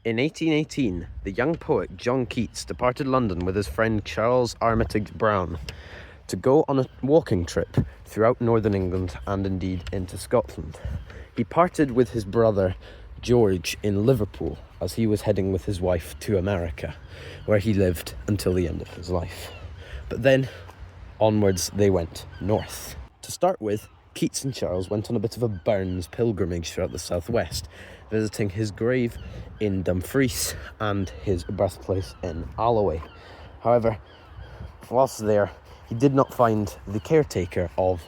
In 1818, the young poet John Keats departed London with his friend Charles Armitage Brown to go on a walking trip throughout northern England and indeed into Scotland. He parted with his brother George in Liverpool as he was heading with his wife to America, where he lived until the end of his life. But then, onwards they went north. To start with, Keats and Charles went on a bit of a Burns pilgrimage throughout the southwest, visiting his grave in Dumfries and his birthplace in Alloway. However, whilst there, he did not find the caretaker of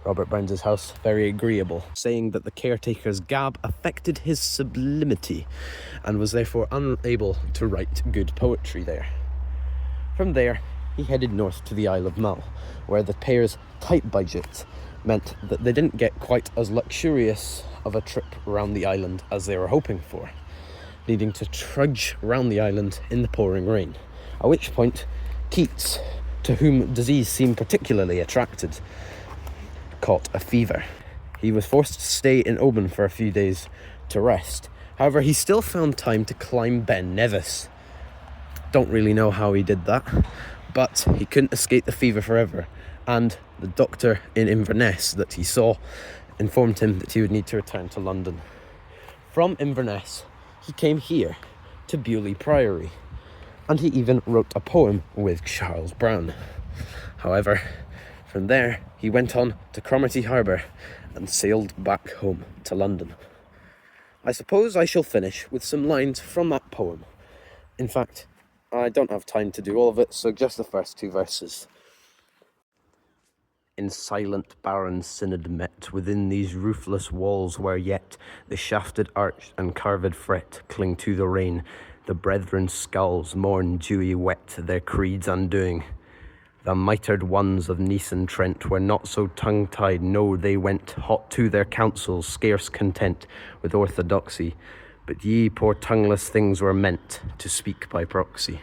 Robert Burns' house very agreeable, saying that the caretaker's gab affected his sublimity and was therefore unable to write good poetry there. From there, he headed north to the Isle of Mull, where the pair's tight budget meant that they didn't get quite as luxurious of a trip around the island as they were hoping for, needing to trudge around the island in the pouring rain, at which point Keats, to whom disease seemed particularly attracted, caught a fever. He was forced to stay in Oban for a few days to rest. However, he still found time to climb Ben Nevis. Don't really know how he did that, but he couldn't escape the fever forever, and the doctor in Inverness that he saw informed him that he would need to return to London. From Inverness, he came here to Bewley Priory, and he even wrote a poem with Charles Brown. However, from there, he went on to Cromarty Harbour and sailed back home to London. I suppose I shall finish with some lines from that poem. In fact, I don't have time to do all of it, so just the first two verses. In silent barren synod met within these roofless walls, where yet the shafted arch and carved fret cling to the rain, the brethren's skulls mourn dewy wet their creeds undoing. The mitred ones of Nice and Trent were not so tongue-tied, no, they went hot to their councils, scarce content with orthodoxy, but ye poor tongueless things were meant to speak by proxy.